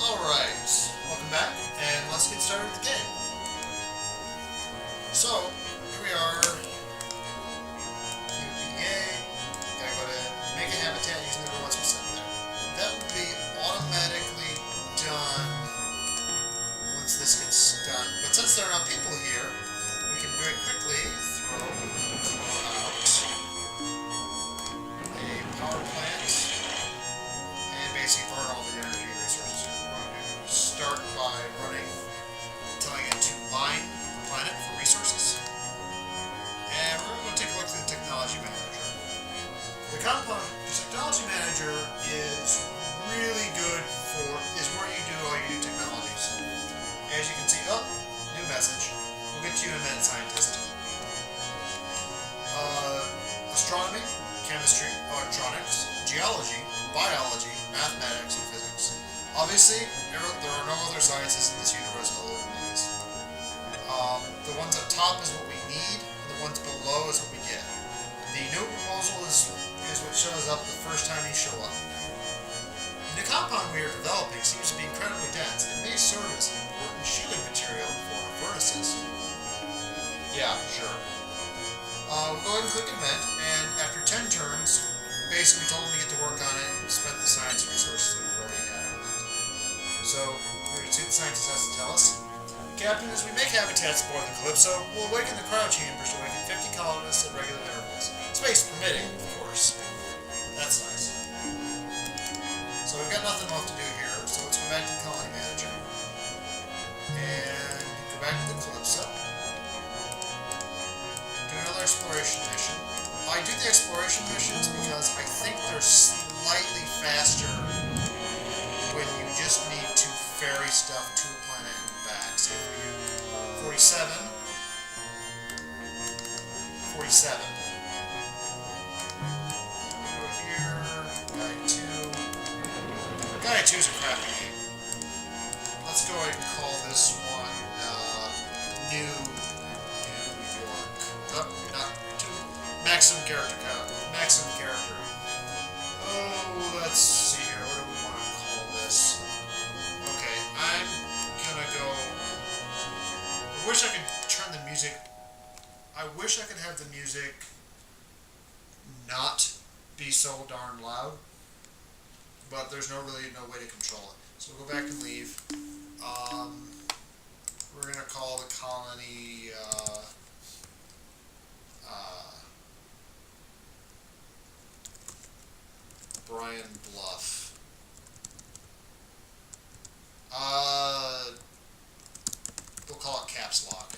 Alright, welcome back, and let's get started with the game. So, here we are, PvPA, gotta go to make a habitat using the robots we set there. That will be automatically done once this gets done, but since there are not people here, we can very quickly throw out a power plant, and basically burn all the energy resources. Start by telling it to mine the planet for resources. And we're going to take a look at the technology manager. The technology manager is really good is where you do all your new technologies. As you can see, new message. We'll get you a med scientist. Astronomy, chemistry, electronics, geology, biology, mathematics, and physics. Obviously, there are no other sciences in this universe other than these. The ones up top is what we need, and the ones below is what we get. The new proposal is what shows up the first time you show up. The compound we are developing seems to be incredibly dense and may serve as an important shielding material for our furnaces. Yeah, sure. We'll go ahead and click invent, and after 10 turns, basically told him to get to work on it and spent the science resources that we've already had on it. So, we're going to see what the scientist has to tell us. Captain, as we make habitats aboard the Calypso, we'll awaken the cryo chambers to awaken 50 colonists at regular intervals. Space permitting, of course. That's nice. So we've got nothing left to do here, so let's go back to the colony manager. And go back to the Calypso. Do another exploration mission. I do the exploration missions because I think they're slightly faster when you just need to ferry stuff to a planet and back. So if you 47. Go here. Guy 2. Guy 2 is a crappy name. Let's go ahead and call this one New York. Oh, not too. Maximum character count. Maximum character. Oh, let's see here. What do we want to call this? Okay, I'm gonna go. I wish I could turn the music. I wish I could have the music not be so darn loud, but there's no way to control it. So we'll go back and leave. We're gonna call the colony Brian Bluff. We'll call it Caps Lock,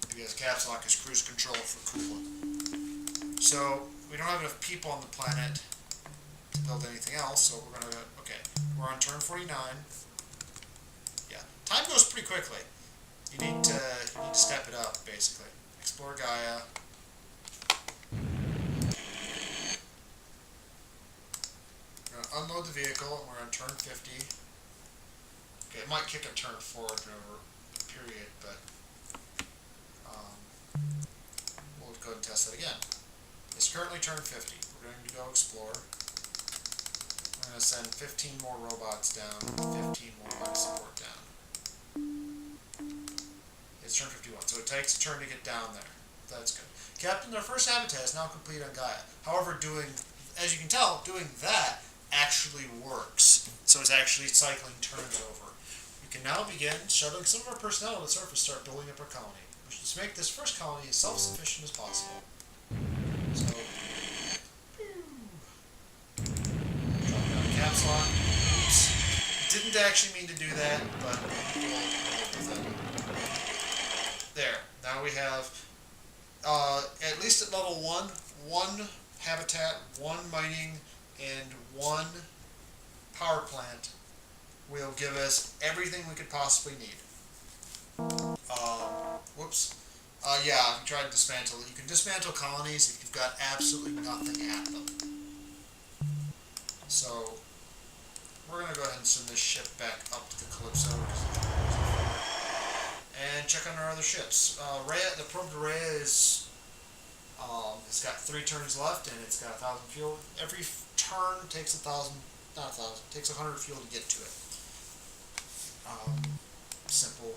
because Caps Lock is cruise control for coolant. So we don't have enough people on the planet to build anything else, so we're gonna we're on turn 49. Yeah, time goes pretty quickly. You need to step it up, basically. Explore Gaia. We're gonna unload the vehicle, and we're on turn 50. Okay, it might kick a turn forward over a period, but we'll go ahead and test it again. It's currently turn 50. We're going to go explore. I'm going to send 15 more robots down, 15 more body support down. It's turn 51, so it takes a turn to get down there. That's good. Captain, our first habitat is now complete on Gaia. However, as you can tell, doing that actually works. So it's actually cycling turns over. We can now begin shuttling some of our personnel to the surface to start building up our colony. We should make this first colony as self-sufficient as possible. So, drop down caps lock. Oops. Didn't actually mean to do that, but there. Now we have, at least at level 1, 1 habitat, 1 mining, and 1 power plant will give us everything we could possibly need. Whoops. Yeah, I've tried to dismantle. You can dismantle colonies if you've got absolutely nothing at them. So, we're going to go ahead and send this ship back up to the Calypso. And check on our other ships. Rhea, the probe to Rhea is, it's got 3 turns left, and it's got 1,000 fuel. Every turn takes 1,000, not 1,000, takes 100 fuel to get to it. Um, simple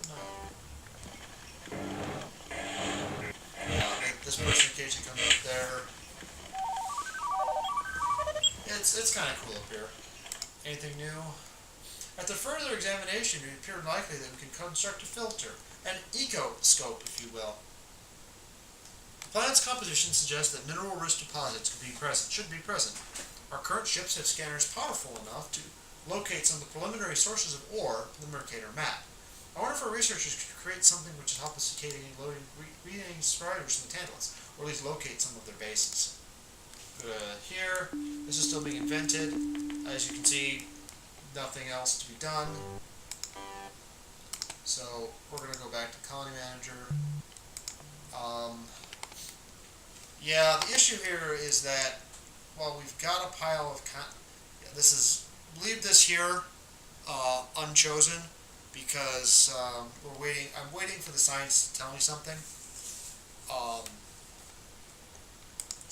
now. This person occasionally comes up there. It's kind of cool up here. Anything new? After further examination, it appeared likely that we can construct a filter, an eco-scope, if you will. The planet's composition suggests that mineral-rich deposits should be present. Our current ships have scanners powerful enough to locate some of the preliminary sources of ore in the Mercator map. I wonder if our researchers could create something which is obfuscating and reading subscribers from the Tantalus, or at least locate some of their bases. Go to here. This is still being invented. As you can see, nothing else to be done. So we're going to go back to Colony Manager. Yeah, the issue here is that while we've got a pile of leave this here unchosen because we're waiting. I'm waiting for the science to tell me something.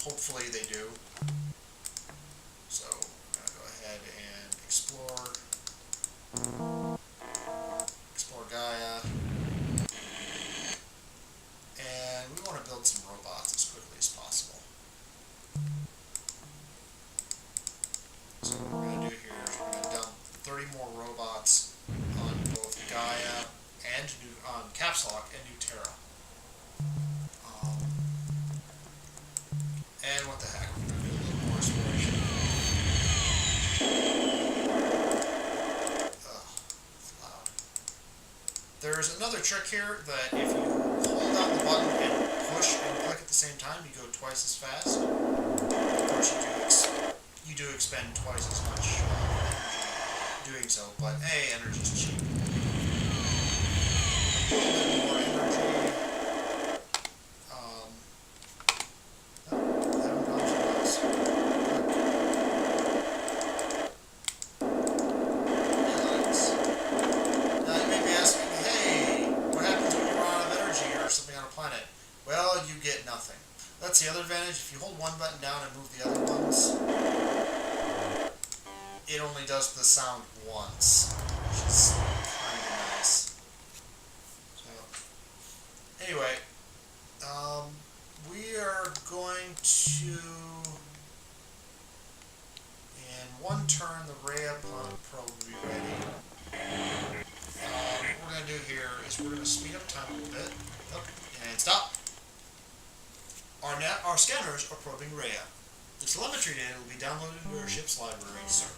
Hopefully they do. So I'm going to go ahead and explore Gaia. And we want to build some robots as quickly as possible. So what we're going to do here is we're going to dump 30 more robots on both Gaia and on Caps Lock and New Terra. And what the heck, we're going to do a little more exploration. Ugh, it's loud. There's another trick here that if you hold down the button and push and click at the same time, you go twice as fast. Of course, you do expend twice as much energy doing so, but energy is cheap. A little bit more energy. That's the other advantage. If you hold one button down and move the other ones, it only does the sound once, which is kind of nice. So, anyway, we are going to, in one turn, the Rhea probe will be ready. What we're going to do here is we're going to speed up time a little bit. Oh, and stop. Our scanners are probing Rhea. The telemetry data will be downloaded into our ship's library soon.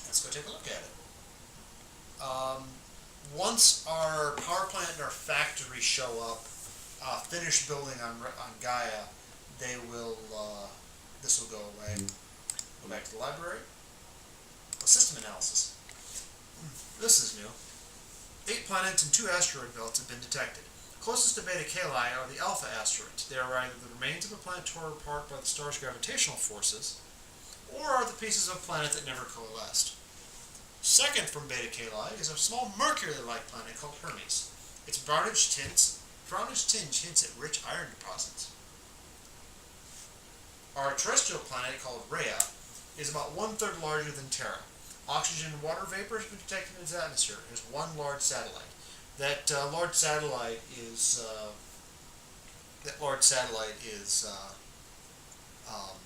Let's go take a look at it. Once our power plant and our factory show up, finished building on Gaia, they will. This will go away. Go back to the library. System analysis. This is new. 8 planets and 2 asteroid belts have been detected. Closest to Beta Caeli are the Alpha asteroids. They are either the remains of a planet torn apart by the star's gravitational forces, or are the pieces of a planet that never coalesced. Second from Beta Caeli is a small Mercury-like planet called Hermes. Its brownish tinge hints at rich iron deposits. Our terrestrial planet called Rhea is about 1/3 larger than Terra. Oxygen and water vapor has been detected in its atmosphere. It has one large satellite. That large satellite is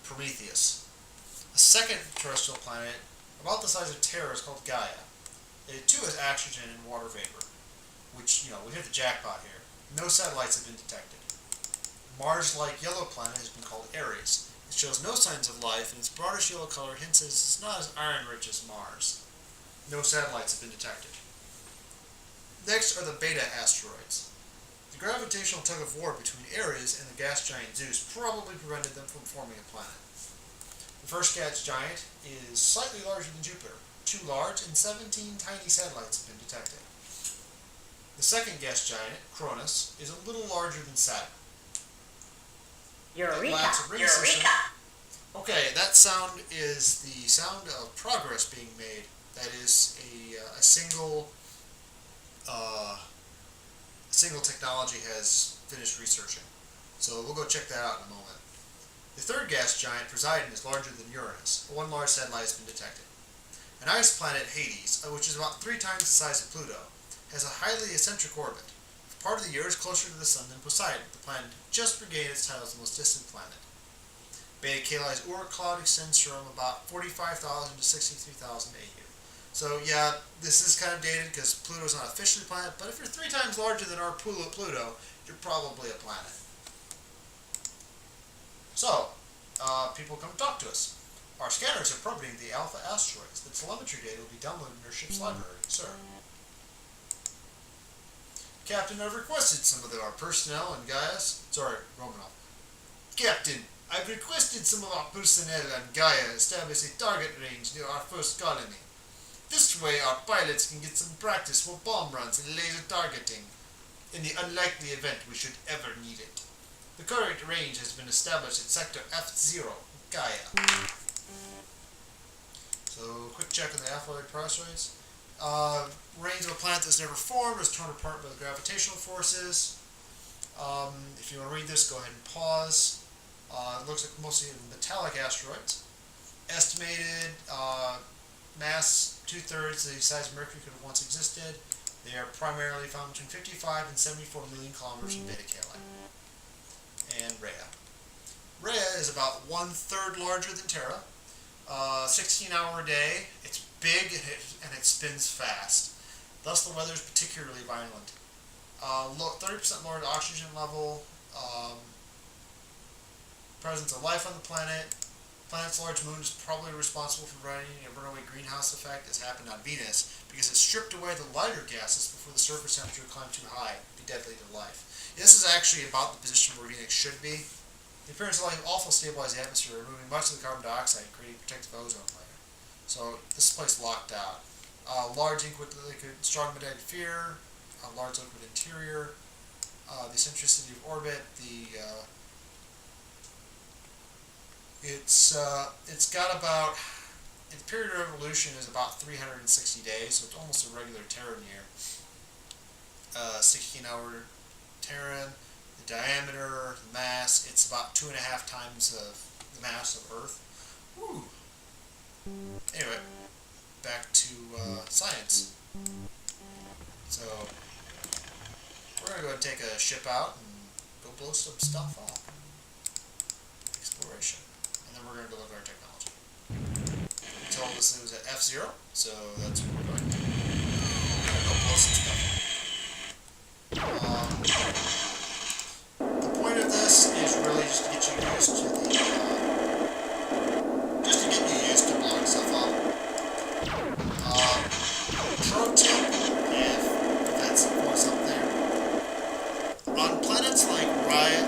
Prometheus. A second terrestrial planet, about the size of Terra, is called Gaia. It too has oxygen and water vapor, which we hit the jackpot here. No satellites have been detected. Mars-like yellow planet has been called Ares. It shows no signs of life, and its brownish yellow color hints that it's not as iron-rich as Mars. No satellites have been detected. Next are the Beta asteroids. The gravitational tug-of-war between Ares and the gas giant Zeus probably prevented them from forming a planet. The first gas giant is slightly larger than Jupiter. 2 large and 17 tiny satellites have been detected. The second gas giant, Cronus, is a little larger than Saturn. Eureka! Okay, that sound is the sound of progress being made. That is a single technology has finished researching. So we'll go check that out in a moment. The third gas giant, Poseidon, is larger than Uranus. One large satellite has been detected. An ice planet, Hades, which is about 3 times the size of Pluto, has a highly eccentric orbit. For part of the year, it is closer to the Sun than Poseidon, the planet just regained its title as the most distant planet. Beta Caeli's Oort cloud extends from about 45,000 to 63,000 AU. So yeah, this is kind of dated because Pluto's not officially a planet, but if you're 3 times larger than our Pluto, you're probably a planet. So, people come talk to us. Our scanners are probating the alpha asteroids. The telemetry data will be downloaded in your ship's library, sir. Captain, I've requested some of our personnel and Gaia's. Sorry, Romanov. Captain, I've requested some of our personnel and Gaia establish a target range near our first colony. This way our pilots can get some practice for bomb runs and laser targeting, in the unlikely event we should ever need it. The current range has been established at Sector F0, Gaia. So, quick check on the asteroid asteroids. Range of a planet that's never formed is torn apart by the gravitational forces. If you want to read this, go ahead and pause. It looks like mostly metallic asteroids. Estimated mass 2/3 the size of Mercury could have once existed. They are primarily found between 55 and 74 million kilometers from Beta Caeli. And Rhea. Rhea is about 1/3 larger than Terra. 16-hour day. It's big and it spins fast. Thus, the weather is particularly violent. 30% lowered oxygen level. Presence of life on the planet. Planet's large moon is probably responsible for providing a runaway greenhouse effect, as happened on Venus, because it stripped away the lighter gases before the surface temperature climbed too high to be deadly to life. This is actually about the position where Venus should be. The appearance of light also stabilized the atmosphere, removing much of the carbon dioxide and creating a protective ozone layer. So this place locked out. Large liquid, strong magnetic field, a large liquid interior, the eccentricity of orbit, it's got about, its period of revolution is about 360 days, so it's almost a regular Terran year. 16-hour Terran. The diameter, the mass, it's about 2.5 times the mass of Earth. Woo. Anyway, back to science. So, we're going to go ahead and take a ship out and go blow some stuff up. Exploration. And then we're going to go look at our technology. We told us it was at F0, so that's what we're going to do. We're going to go blow some stuff up. The point of this is really just to get you used to blowing stuff up. Pro tip, if that's what's up there. On planets like Rhea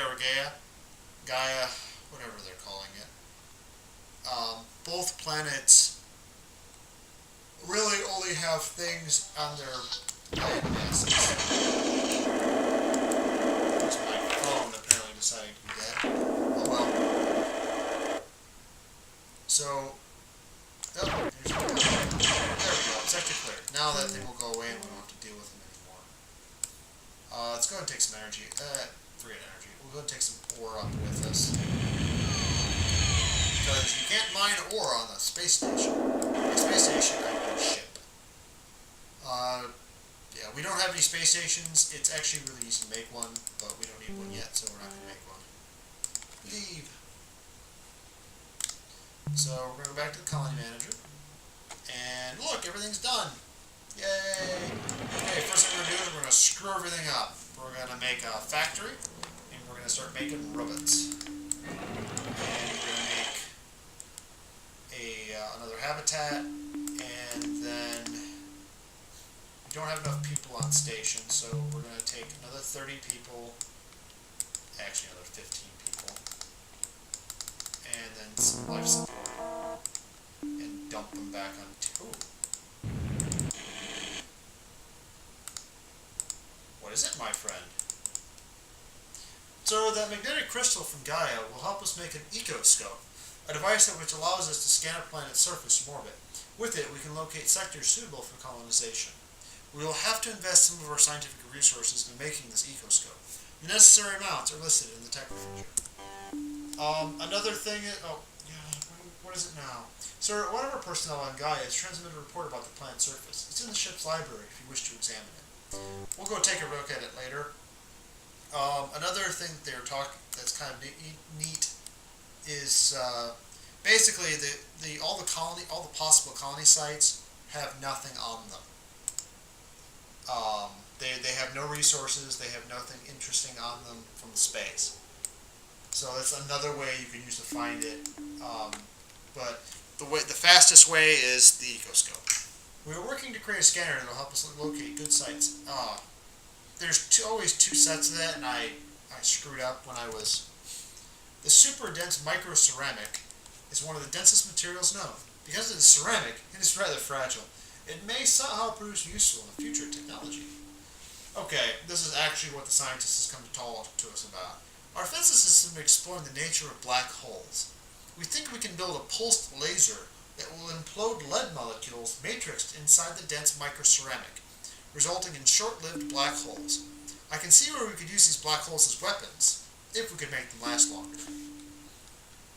or Gaia, whatever they're calling it, both planets really only have things on their land masses. That's my phone apparently deciding to be dead. Oh well. So, here's the there we go, sector cleared. Now that thing will go away and we won't have to deal with them anymore. Let's go ahead and take some energy. Forget energy. We'll go ahead and take some ore up with us. Because you can't mine ore on the space station. The space station, I mean ship. Yeah, we don't have any space stations. It's actually really easy to make one, but we don't need one yet, so we're not going to make one. Leave. So we're going to go back to the colony manager. And look, everything's done. Yay! Okay, first thing we're going to do is we're going to screw everything up. We're going to make a factory, and we're going to start making robots. And we're going to make another habitat, and then we don't have enough people on station, so we're going to take another 30 people, actually another 15 people, and then some life support, and dump them back on What is it, my friend? So that magnetic crystal from Gaia will help us make an ecoscope, a device which allows us to scan a planet's surface from orbit. With it, we can locate sectors suitable for colonization. We will have to invest some of our scientific resources in making this ecoscope. The necessary amounts are listed in the tech literature. Another thing is, what is it now? Sir, one of our personnel on Gaia has transmitted a report about the planet's surface. It's in the ship's library if you wish to examine it. We'll go take a look at it later. Another thing that they're talking that's kind of neat is basically all the possible colony sites have nothing on them. They have no resources. They have nothing interesting on them from the space. So that's another way you can use to find it. But the fastest way is the ecoscope. We are working to create a scanner that will help us locate good sites. There's always two sets of that, and I screwed up when I was... The super dense microceramic is one of the densest materials known. Because it is ceramic, it is rather fragile. It may somehow prove useful in future technology. Okay, this is actually what the scientist has come to talk to us about. Our physicists have been exploring the nature of black holes. We think we can build a pulsed laser that will implode lead molecules matrixed inside the dense microceramic, resulting in short-lived black holes. I can see where we could use these black holes as weapons, if we could make them last longer.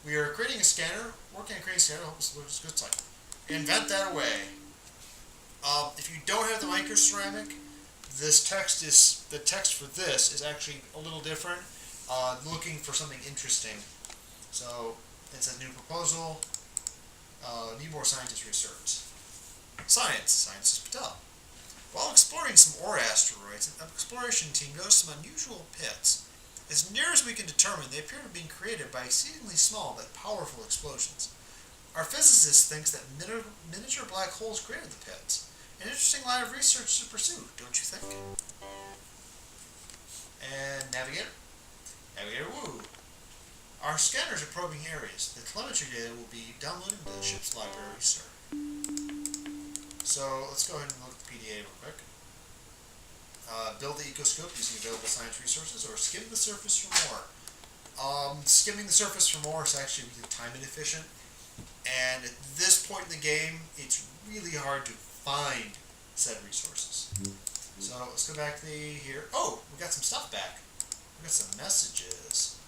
We are creating a scanner, working on creating a scanner to help us look at good site. Invent that away. If you don't have the microceramic, the text for this is actually a little different, looking for something interesting. So it says new proposal, need more scientist research. Scientist Patel. While exploring some ore asteroids, an exploration team noticed some unusual pits. As near as we can determine, they appear to have been created by exceedingly small but powerful explosions. Our physicist thinks that miniature black holes created the pits. An interesting line of research to pursue, don't you think? And Navigator. Navigator Woo. Our scanners are probing areas. The telemetry data will be downloaded into the ship's library, sir. So let's go ahead and look at the PDA real quick. Build the ecoscope using available science resources, or skim the surface for more. Skimming the surface for more is actually really time inefficient, and at this point in the game, it's really hard to find said resources. So let's go back to here. Oh, we got some stuff back. We got some messages.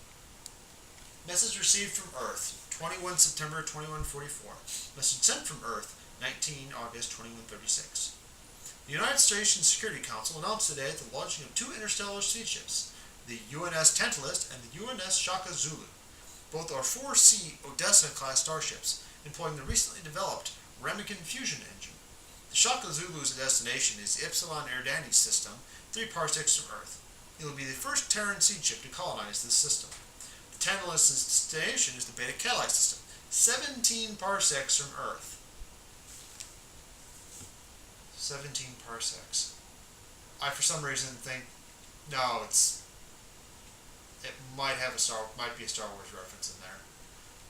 Message received from Earth, 21 September 2144. Message sent from Earth, 19 August 2136. The United States Security Council announced today the launching of two interstellar sea ships, the UNS Tantalus and the UNS Shaka Zulu. Both are 4C Odessa-class starships, employing the recently developed Remican fusion engine. The Shaka Zulu's destination is the Epsilon Eridani system, 3 parsecs from Earth. It will be the first Terran seed ship to colonize this system. The Tantalus's destination is the Beta Cali system, 17 parsecs from Earth. 17 parsecs. I, for some reason, think, no, it might be a Star Wars reference in there.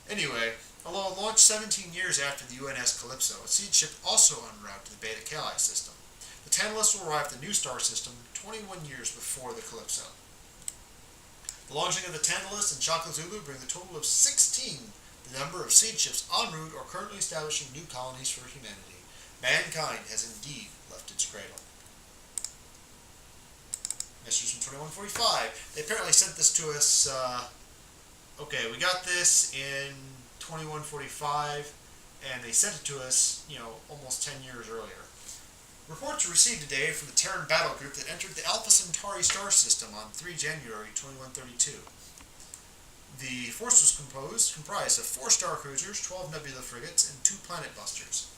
Anyway, although launched 17 years after the UNS Calypso, a seed ship also en route to the Beta Cali system. The Tantalus will arrive at the new star system 21 years before the Calypso. The launching of the Tantalus and Shaka Zulu bring the total of 16, the number of seed ships en route or currently establishing new colonies for humanity. Mankind has indeed left its cradle. Message from 2145. They apparently sent this to us, okay, we got this in 2145, and they sent it to us, almost 10 years earlier. Reports were received today from the Terran battle group that entered the Alpha Centauri star system on 3 January 2132. The force was comprised of 4 star cruisers, 12 nebula frigates, and 2 planet busters.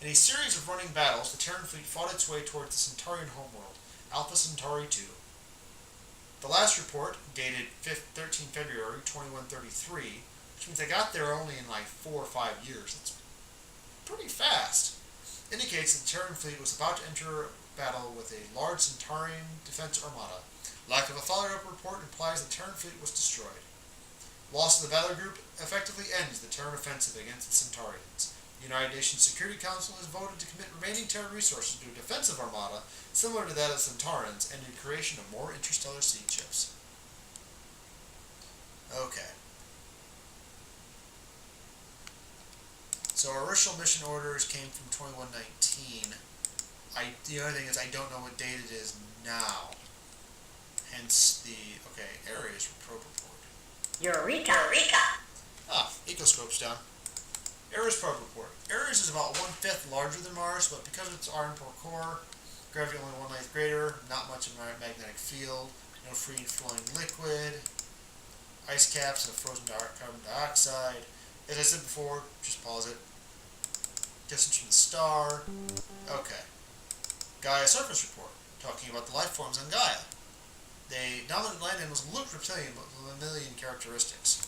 In a series of running battles, the Terran fleet fought its way towards the Centaurian homeworld, Alpha Centauri II. The last report, dated 13 February 2133, which means they got there only in like 4 or 5 years. It's pretty fast. Indicates that the Terran fleet was about to enter battle with a large Centaurian defense armada. Lack of a follow-up report implies the Terran fleet was destroyed. Loss of the battle group effectively ends the Terran offensive against the Centaurians. The United Nations Security Council has voted to commit remaining Terran resources to a defensive armada similar to that of Centaurans and to the creation of more interstellar seed ships. Okay. So our original mission orders came from 2119. The other thing is I don't know what date it is now. Hence the, areas for probe report. Eureka! Ecoscope's down. Eris probe report. Eris is about 1/5 larger than Mars, but because of its iron-poor core, gravity only 1/9 greater, not much of a magnetic field, no free and flowing liquid, ice caps and frozen carbon dioxide. As I said before, just pause it. Distance from the star. Okay. Gaia surface report, talking about the life forms on Gaia. They dominant land animals look reptilian, but with mammalian characteristics.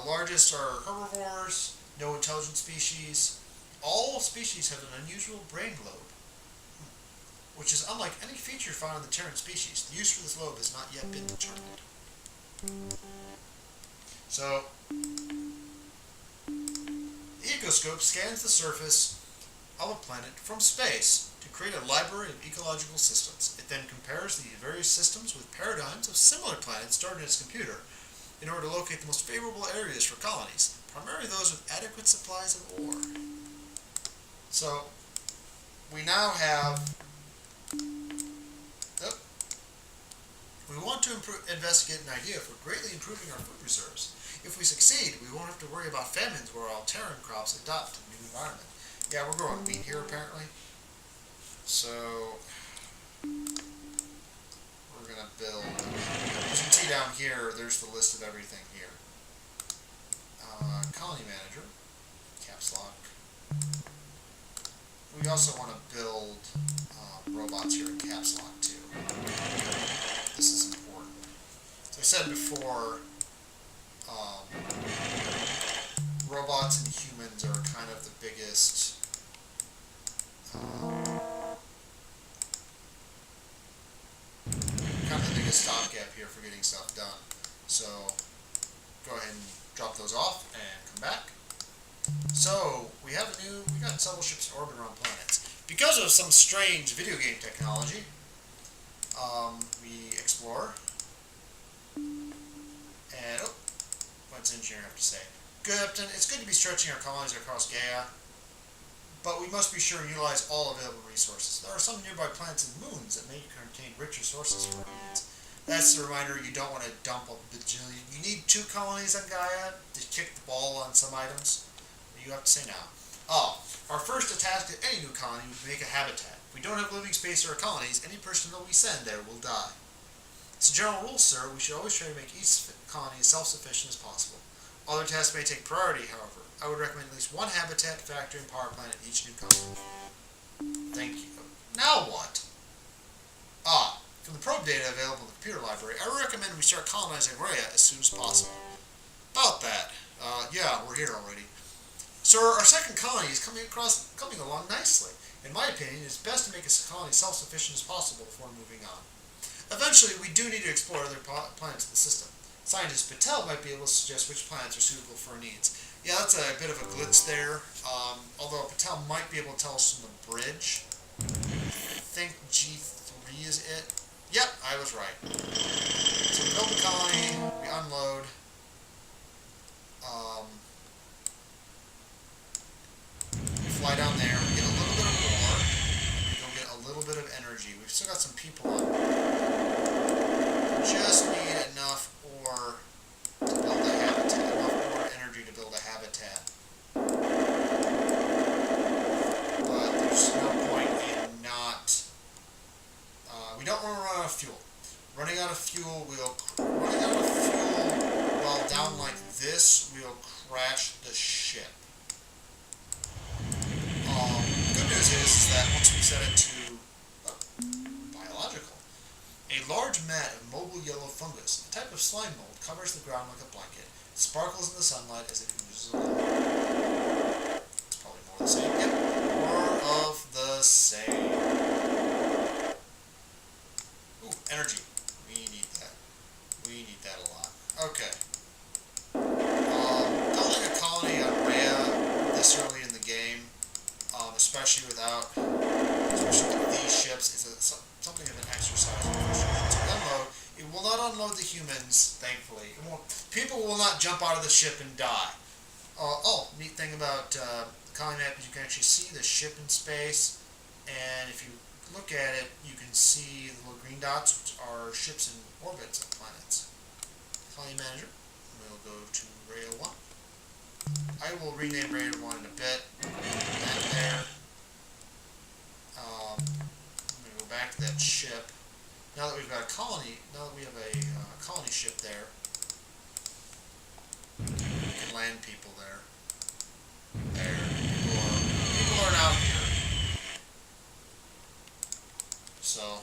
Largest are herbivores, no intelligent species. All species have an unusual brain lobe, which is unlike any feature found in the Terran species. The use for this lobe has not yet been determined. So, the ecoscope scans the surface of a planet from space to create a library of ecological systems. It then compares the various systems with paradigms of similar planets stored in its computer in order to locate the most favorable areas for colonies, primarily those with adequate supplies of ore. So, we now have... We want to investigate an idea for greatly improving our food reserves. If we succeed, we won't have to worry about famines where all Terran crops adapt to the new environment. Yeah, we're growing wheat here apparently. So, we're going to build... As you can see down here, there's the list of everything here. Colony Manager, caps lock. We also want to build robots here in caps lock too. This is important. As I said before, robots and humans are kind of the biggest stopgap here for getting stuff done. So go ahead and drop those off and come back. So we got several ships in orbit around planets. Because of some strange video game technology, we explore. And what's engineer have to say? Captain, it's good to be stretching our colonies across Gaia, but we must be sure to utilize all available resources. There are some nearby planets and moons that may contain richer sources for our needs. That's the reminder you don't want to dump a bajillion. You need 2 colonies on Gaia to kick the ball on some items. You have to say now. Our first task at any new colony would be make a habitat. If we don't have living space or colonies, any personnel we send there will die. It's a general rule, sir. We should always try to make each colony as self-sufficient as possible. Other tasks may take priority, however. I would recommend at least 1 habitat, factory, and power plant at each new colony. Thank you. Now what? From the probe data available in the computer library, I recommend we start colonizing Rhea as soon as possible. About that. Yeah, we're here already. So our second colony is coming along nicely. In my opinion, it's best to make a colony self-sufficient as possible before moving on. Eventually, we do need to explore other planets in the system. Scientist Patel might be able to suggest which planets are suitable for our needs. Yeah, that's a bit of a glitch there. Although Patel might be able to tell us from the bridge. I think G3 is it. Yep, I was right. So we build the colony, we unload. We fly down there, we get a little bit of ore, and we go get a little bit of energy. We've still got some people on there. We just need enough ore to build a habitat, enough ore energy to build a habitat. But there's no point in not... we don't want to run out of fuel. Running out of fuel while down like this will crash the ship. Good news is that once we set it to biological, a large mat of mobile yellow fungus, a type of slime mold, covers the ground like a blanket. It sparkles in the sunlight as it oozes along. It's probably more of the same. Yep, more of the same. Ooh, energy. We need that. We need that a lot. Okay. Building a colony on Rhea this early in the game, especially with these ships, is something of an exercise in frustration. To unload, it will not unload the humans, thankfully. People will not jump out of the ship and die. Neat thing about the colony map is you can actually see the ship in space, and if you look at it, you can see the little green dots, which are ships in orbits of planets. Colony Manager, we'll go to Rail 1. I will rename Raider 1 in a bit. And there. I'm going to go back to that ship. Now that we've got a colony, now that we have a colony ship there, we can land people there. There. People are out here. So,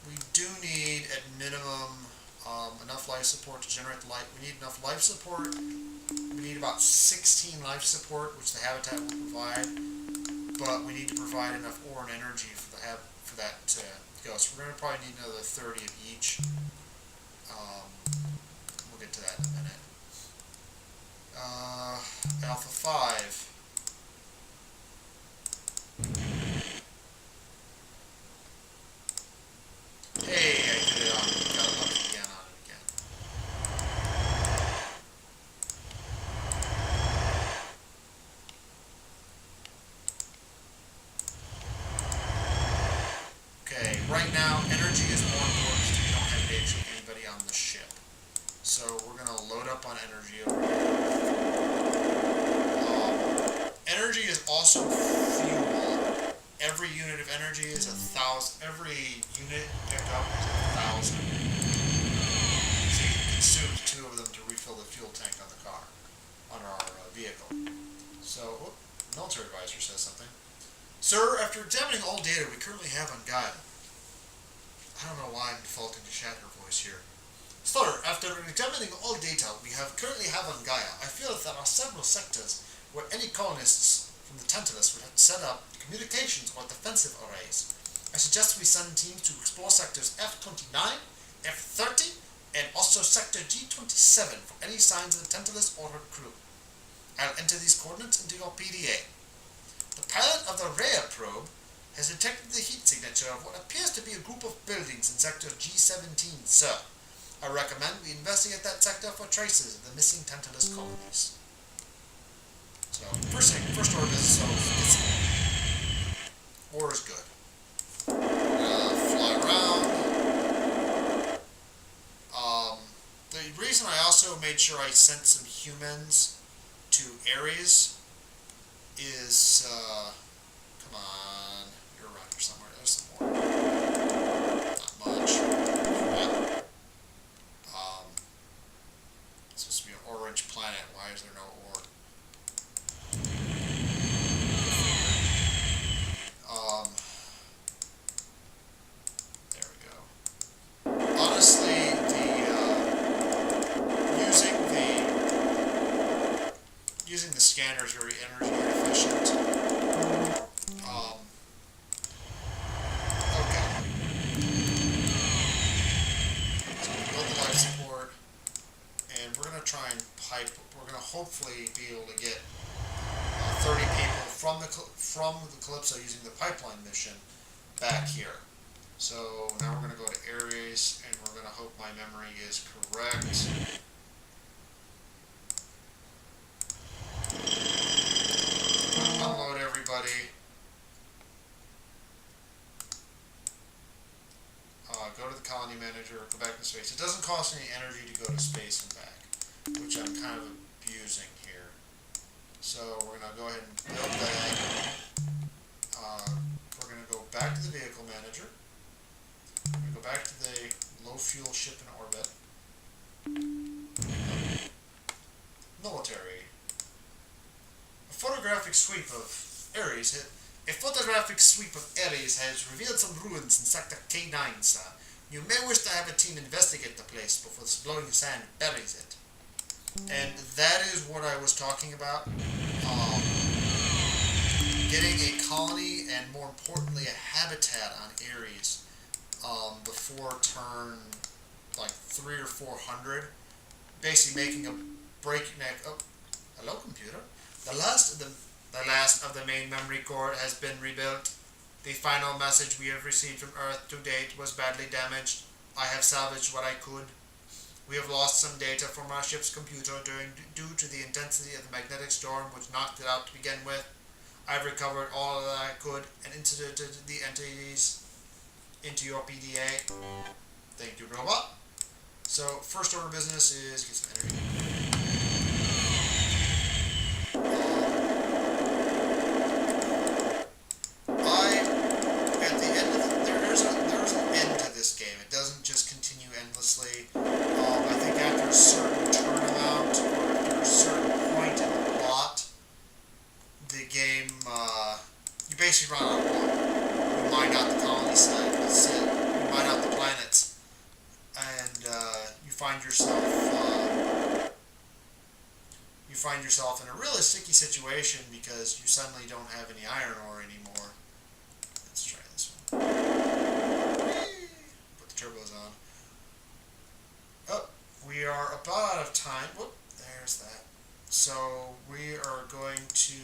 we do need, at minimum, enough life support to generate the light. We need enough life support. We need about 16 life support, which the habitat will provide. But we need to provide enough ore and energy for that to go. So we're going to probably need another 30 of each. We'll get to that in a minute. Alpha 5. Hey, I did it on. Got lucky again on it again. Okay, right now energy is more important because we don't have actually anybody on the ship. So we're gonna load up on energy over here. Energy is also fuel. Every unit of energy is 1,000. Every unit picked up is 1,000. So you can consume 2 of them to refill the fuel tank on the car, on our vehicle. So, military advisor says something. Sir, after examining all data we currently have on Gaia, I don't know why I'm defaulting to Shatner voice here. Sir, after examining all data we currently have on Gaia, I feel that there are several sectors where any colonists from the Tantalus would have to set up communications or defensive arrays. I suggest we send teams to explore sectors F-29, F-30, and also sector G-27 for any signs of the Tantalus or her crew. I'll enter these coordinates into your PDA. The pilot of the Rhea probe has detected the heat signature of what appears to be a group of buildings in sector G-17, sir. I recommend we investigate that sector for traces of the missing Tantalus colonies. So, first order business, so ore is good. Fly around. The reason I also made sure I sent some humans to Ares is, come on, you're around here somewhere, there's some more. Not much. It's supposed to be an orange planet, why is there no ore? There we go. Honestly, using the scanner is very energy efficient. Okay. So we build the life support, and we're gonna try and pipe. We're gonna hopefully be able to get 30 people from the Calypso using the pipeline mission back here. So now we're going to go to Ares, and we're going to hope my memory is correct. Unload everybody. Go to the colony manager, go back to space. It doesn't cost any energy to go to space and back, which I'm kind of abusing here. So we're going to go ahead and build that. We're going to go back to the vehicle manager. We're going to go back to the low fuel ship in orbit. Military. A photographic sweep of Ares has revealed some ruins in sector K9, sir. You may wish to have a team investigate the place before this blowing sand buries it. And that is what I was talking about. Getting a colony and, more importantly, a habitat on Ares before turn like 300 or 400. Basically making a breakneck. Oh, hello, computer. The last of the main memory core has been rebuilt. The final message we have received from Earth to date was badly damaged. I have salvaged what I could. We have lost some data from our ship's computer due to the intensity of the magnetic storm which knocked it out to begin with. I've recovered all that I could and inserted the entities into your PDA. Thank you, robot. So, first order of business is get some energy. you find yourself in a really sticky situation because you suddenly don't have any iron ore anymore. Let's try this one. Put the turbos on. Oh, we are about out of time. Whoop, there's that. So we are going to...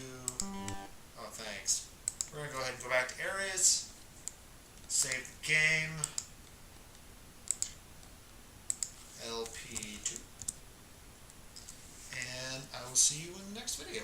Oh, thanks. We're going to go ahead and go back to areas. Save the game. LP2. And I will see you in the next video.